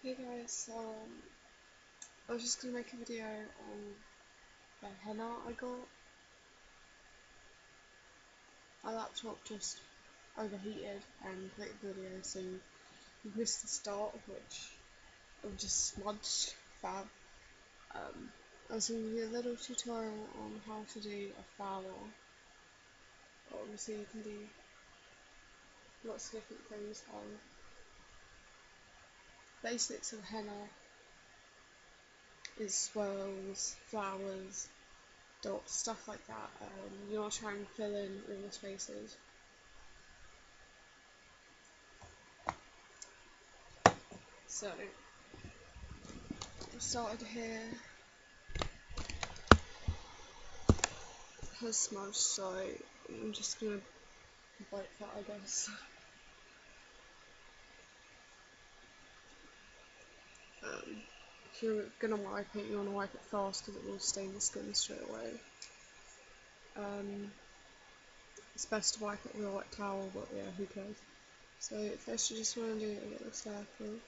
Hey guys, I was just gonna make a video on the henna I got. My laptop just overheated and clicked the video, so you missed the start, which I've just smudged fab. I was gonna do a little tutorial on how to do a flower. Obviously you can do lots of different things. Basics of henna is swirls, flowers, dots, stuff like that. You want to try and fill in all the spaces. So I started here, has smudged, so I'm just gonna wipe that, I guess. If you're gonna wipe it, you want to wipe it fast because it will stain the skin straight away. It's best to wipe it with a wet towel, but yeah, who cares. So first you just want to do a little circle.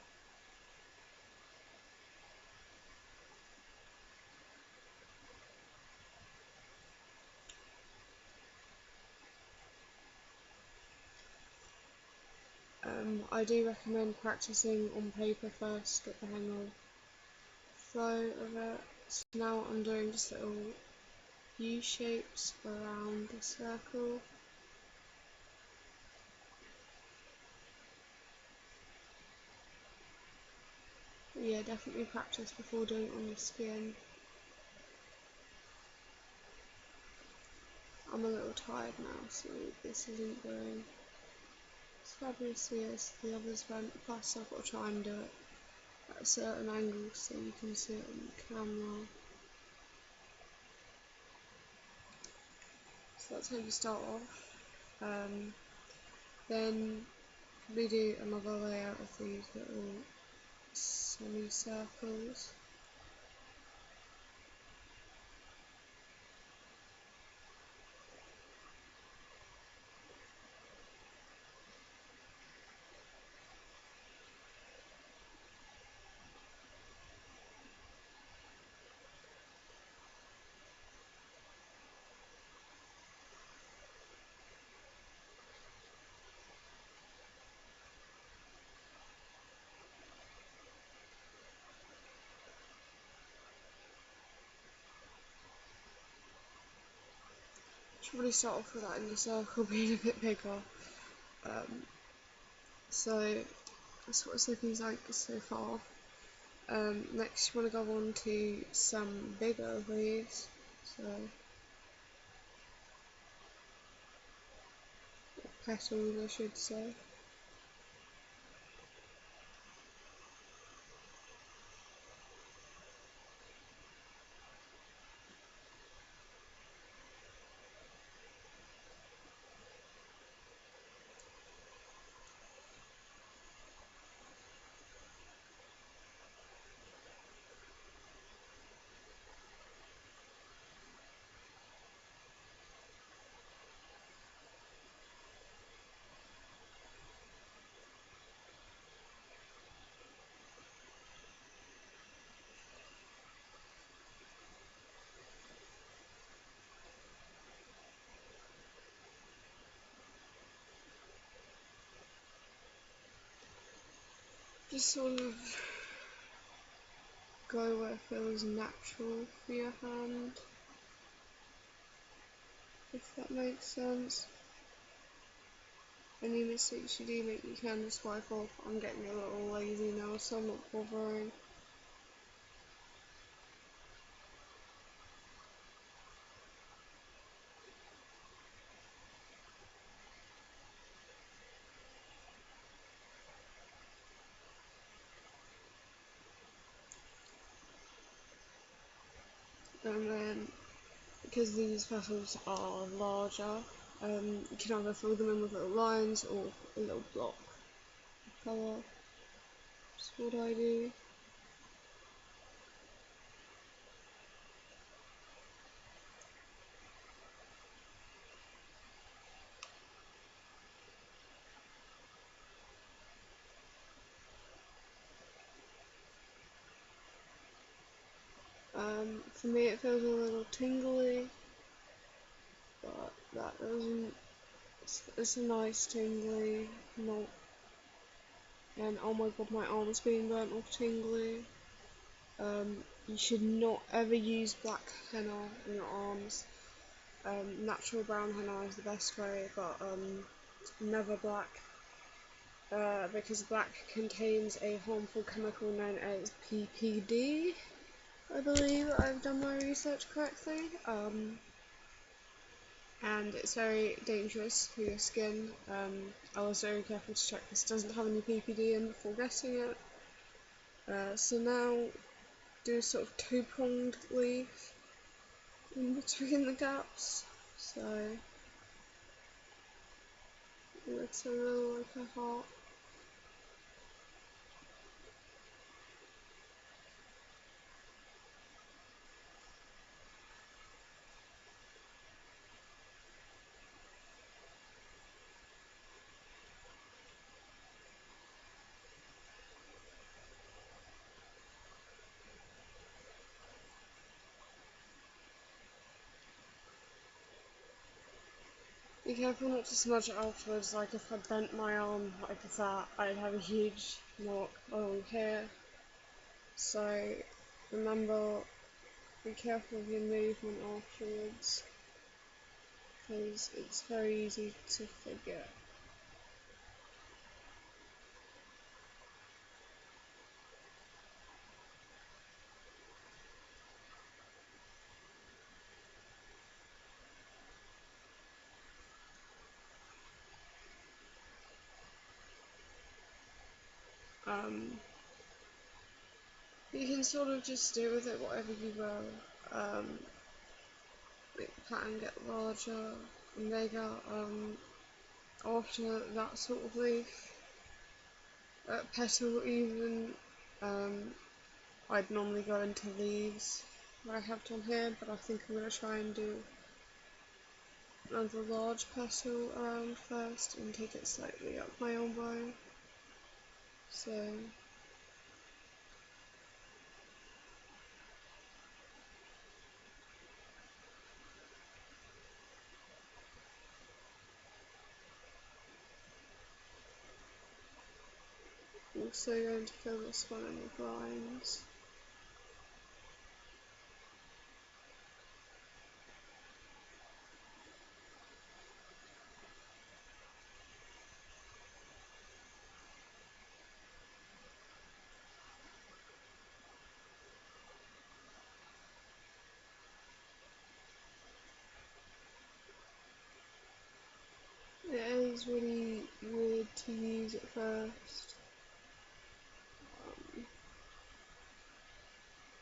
I do recommend practicing on paper first, get the hang of flow of it. So now I'm doing just little U shapes around the circle. Yeah, definitely practice before doing it on your skin. I'm a little tired now, so this isn't going as fabulously as the others went. Plus I've got to try and do it at a certain angle so you can see it on the camera. So that's how you start off. Then we do another layer of these little semicircles. Should really start off with that in the circle being a bit bigger. So that's what it's looking like so far. Next you want to go on to some bigger leaves, so petals I should say. Just sort of go where it feels natural for your hand, if that makes sense. Any mistakes you do make you can just wipe off. I'm getting a little lazy now, so I'm not bothering. And then, because these petals are larger, you can either fill them in with little lines or a little block of colour. That's what I do. For me it feels a little tingly, but that doesn't, it's a nice tingly, not, and oh my god, my arm's being burnt off tingly. You should not ever use black henna on your arms. Natural brown henna is the best way, but never black, because black contains a harmful chemical known as PPD. I believe I've done my research correctly, and it's very dangerous for your skin. I was very careful to check this doesn't have any PPD in before getting it. So now do a sort of two-pronged leaf in between the gaps, so it's a little like a heart. Be careful not to smudge it afterwards, like if I bent my arm like that, I'd have a huge mark along here. So remember, be careful of your movement afterwards, because it's very easy to forget. Um, you can sort of just do with it whatever you will. Make the pattern get larger and bigger. After that sort of leaf, petal even, I'd normally go into leaves, like I have done here, but I think I'm going to try and do another large petal around first and take it slightly up my elbow. So also going to fill this one in with lines. It is really weird to use at first.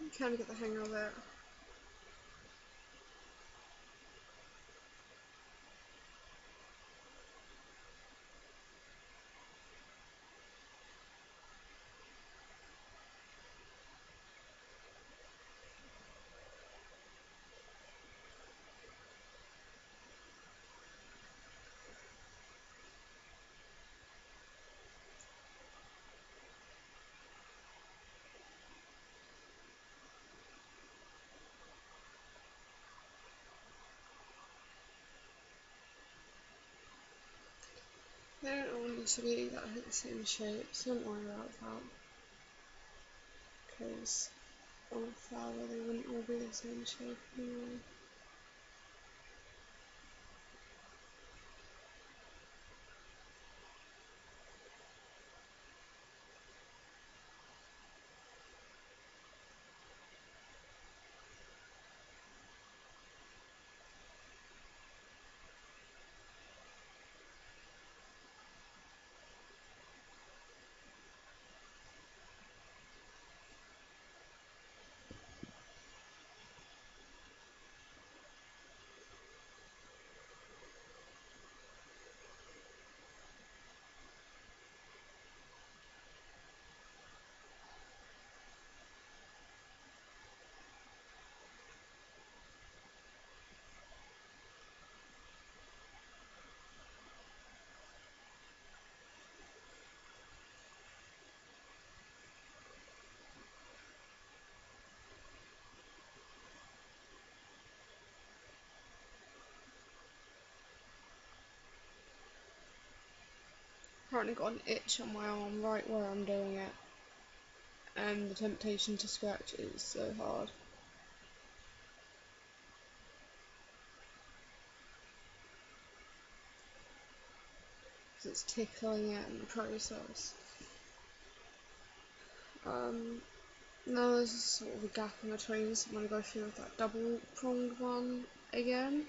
I'm trying to get the hang of it. They don't all need to be exactly the same shape, so don't worry about that. Because on a flower they wouldn't all be the same shape anyway. currently got an itch on my arm right where I'm doing it, and the temptation to scratch is so hard. Because it's tickling it in the process. Now there's sort of a gap in between, so I'm going to go through with that double pronged one again.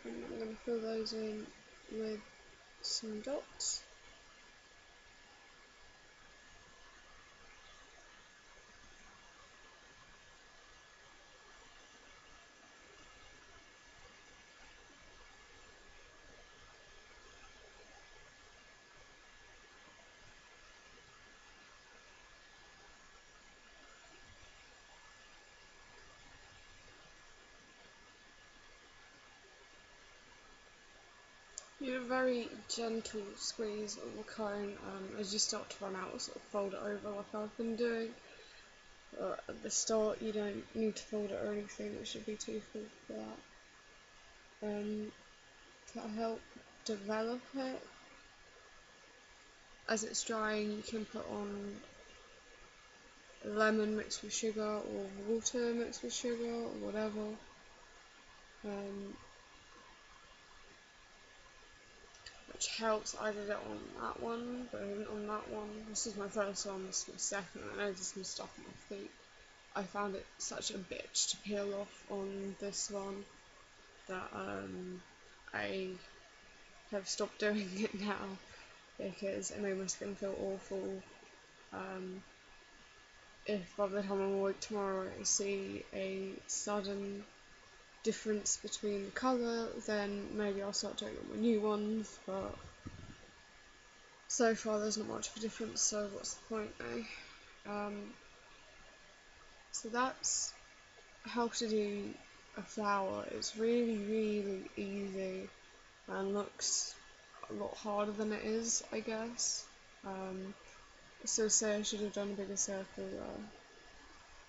And I'm going to fill those in with some dots. You do a very gentle squeeze of the cone as you start to run out, sort of fold it over like I've been doing. But at the start you don't need to fold it or anything, it should be too full for that. To help develop it, as it's drying you can put on lemon mixed with sugar or water mixed with sugar or whatever. Which helps. I did it on that one, but I didn't on that one. This is my first one, this is my second. I know there's some stuff on my feet. I found it such a bitch to peel off on this one that I have stopped doing it now because it made my skin feel awful. If by the time I'm awake tomorrow I see a sudden difference between the colour, then maybe I'll start doing it on my new ones, but so far there's not much of a difference, so what's the point, eh? So that's how to do a flower. It's really, really easy and looks a lot harder than it is, I guess. So say I should have done a bigger circle there,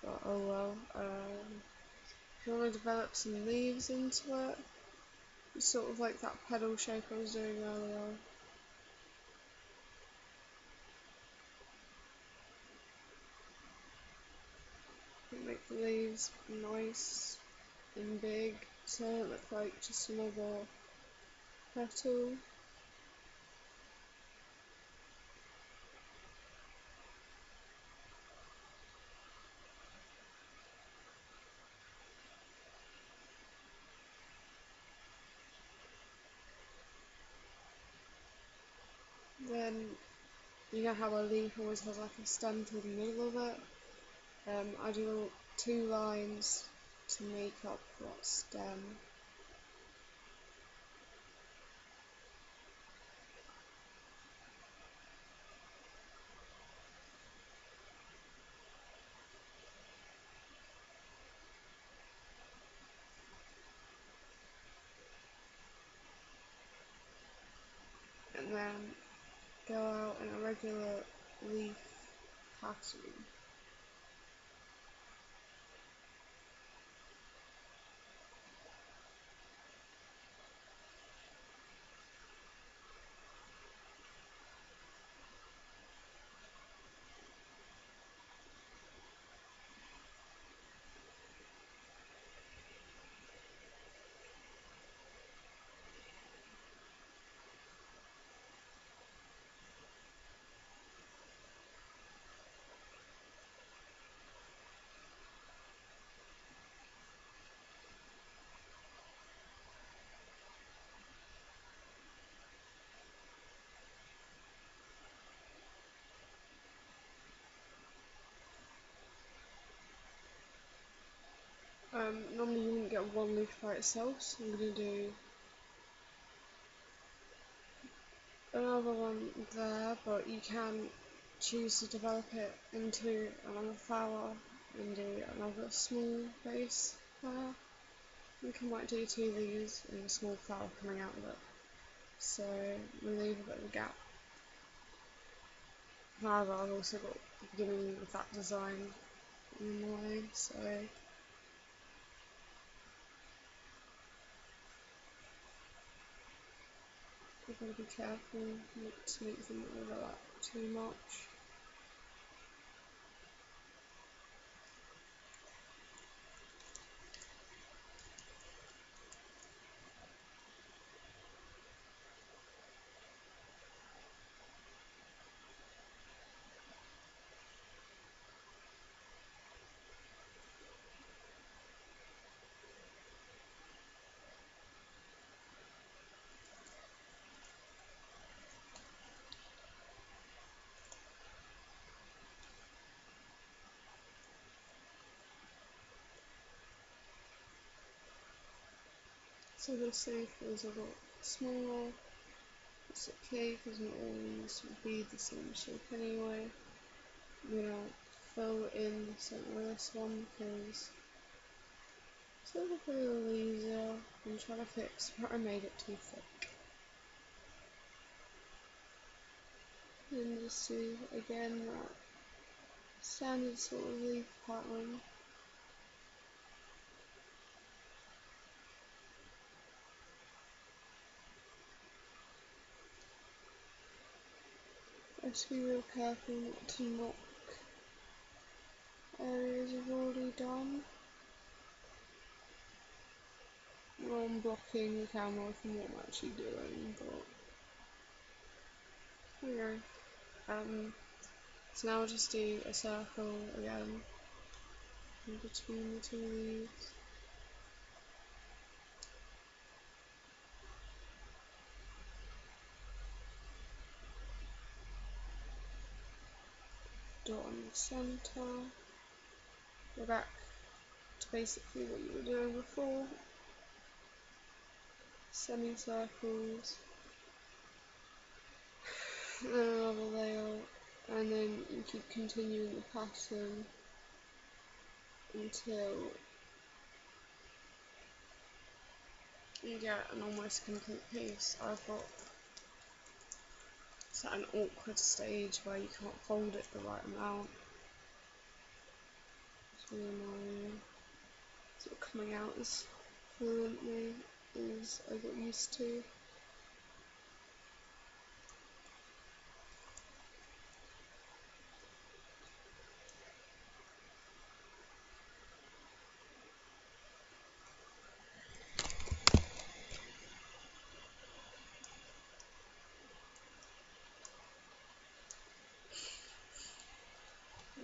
but oh well. If you want to develop some leaves into it, sort of like that petal shape I was doing earlier. Make the leaves nice and big, so they don't look like just another petal. Then you know how a leaf always has like a stem through the middle of it? I do 2 lines to make up that stem. And then go out in a regular leaf pattern. have one leaf by itself, so I'm going to do another one there, but you can choose to develop it into another flower and do another small base there. I think I might do two of these and a small flower coming out of it, so we leave a bit of a gap. However, I've also got the beginning of that design in the way, so you've got to be careful not to make them overlap too much. So this leaf is a lot smaller. It's okay because not all these will be the same shape anyway. I'm gonna fill in the centre of this one because it's a little bit easier. I'm trying to fix where I made it too thick. And just do again that standard sort of leaf pattern. Just be real careful not to knock areas you've already done. I'm blocking the camera from what I'm actually doing, but there we go. So now I'll just do a circle again in between the two leaves. Dot on the centre. We're back to basically what you were doing before. Semicircles. And then another layer. And then you keep continuing the pattern until you get an almost complete piece. I've got it's at an awkward stage where you can't fold it the right amount. It's really annoying. It's not coming out as fluently as I got used to.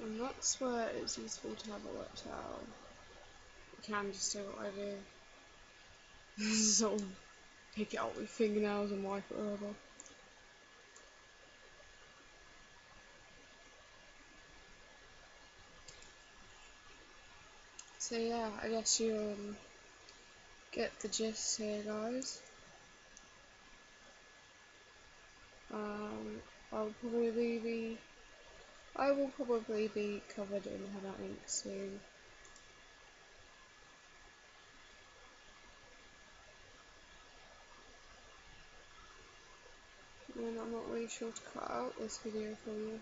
And that's where it's useful to have a wet towel. You can just do what I do. Sort of pick it up with fingernails and wipe it over. So yeah, I guess you get the gist here, guys. I'll probably be I will probably be covered in henna ink soon. And I'm not really sure to cut out this video for you.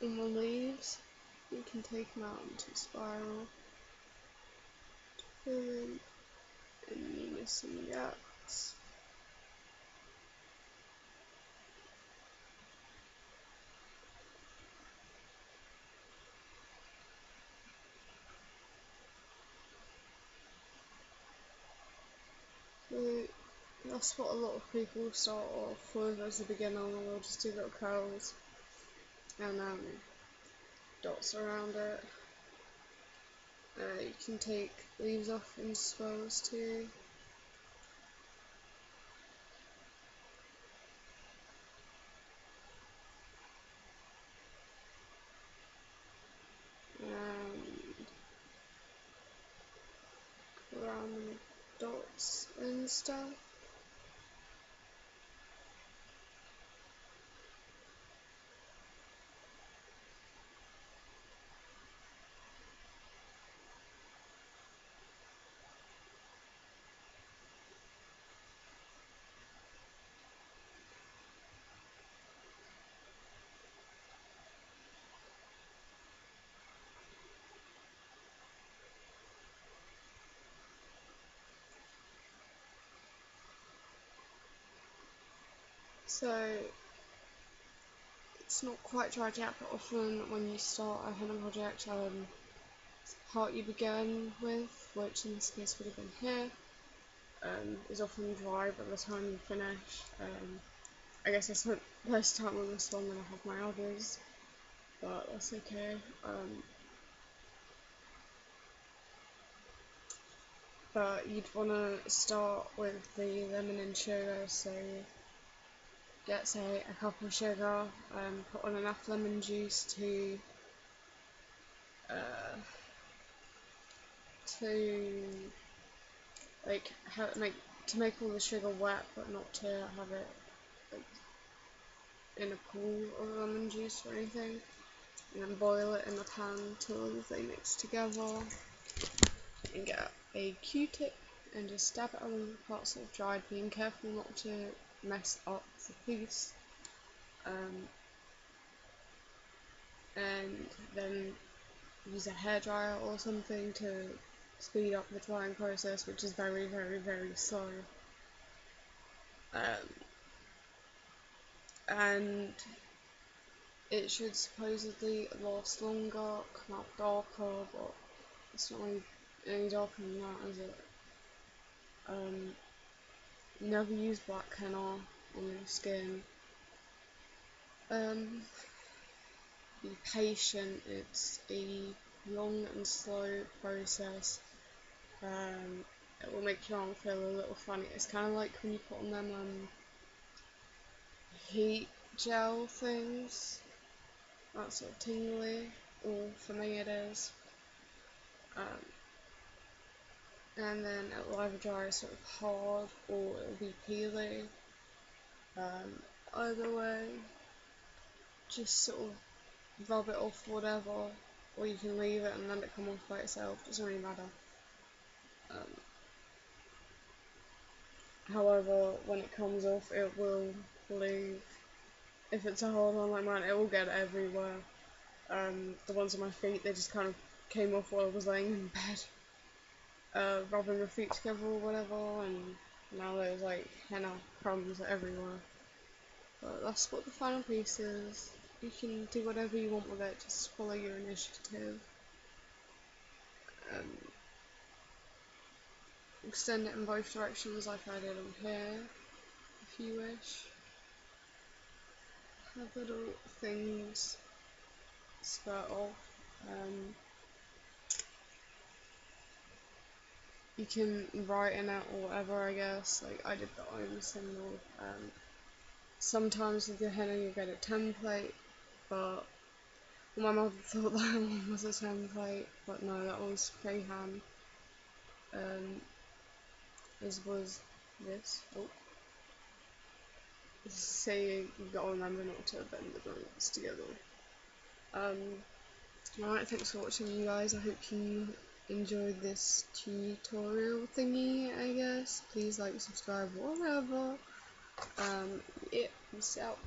In the leaves, you can take them out into spiral, fill in any missing gaps. So that's what a lot of people start off with as a beginner. They'll just do little curls and dots around it. You can take leaves off in swirls too. Around dots and stuff. So it's not quite dried yet, but often when you start a henna project, the part you begin with, which in this case would have been here, is often dry by the time you finish. I guess I spent less time on this one than I have my others, but that's okay. But you'd want to start with the lemon and sugar, so get say a cup of sugar, put on enough lemon juice uh, to like make all the sugar wet, but not to have it like in a pool of lemon juice or anything. And then boil it in the pan till they mix together. And get a Q-tip and just stab it along the parts that have dried, being careful not to mess up the piece. And then use a hairdryer or something to speed up the drying process, which is very, very, very slow. And it should supposedly last longer, come out darker, but it's not really any darker than that, is it? Never use black henna on your skin. Be patient, it's a long and slow process. It will make your arm feel a little funny. It's kind of like when you put on them heat gel things, that sort of tingly, or for me it is. And then it will either dry sort of hard or it will be peely. Either way, just sort of rub it off whatever, or you can leave it and let it come off by itself, doesn't really matter. However, when it comes off, it will leave. If it's a hard one like mine, it will get everywhere. The ones on my feet, they just kind of came off while I was laying in bed, rubbing my feet together or whatever, and now there's like henna crumbs everywhere. But that's what the final piece is. You can do whatever you want with it, just follow your initiative. Extend it in both directions like I did on here, if you wish. Have little things spurt off. You can write in it or whatever, I guess. Like I did the ohm symbol. Sometimes with your henna you get a template, but my mother thought that one was a template, but no, that was freehand. As was this. Oh. Say you've got to remember not to bend the blanks together. Alright, thanks for watching you guys. I hope you enjoyed this tutorial thingy, I guess. Please like, subscribe, whatever. Yeah, peace out.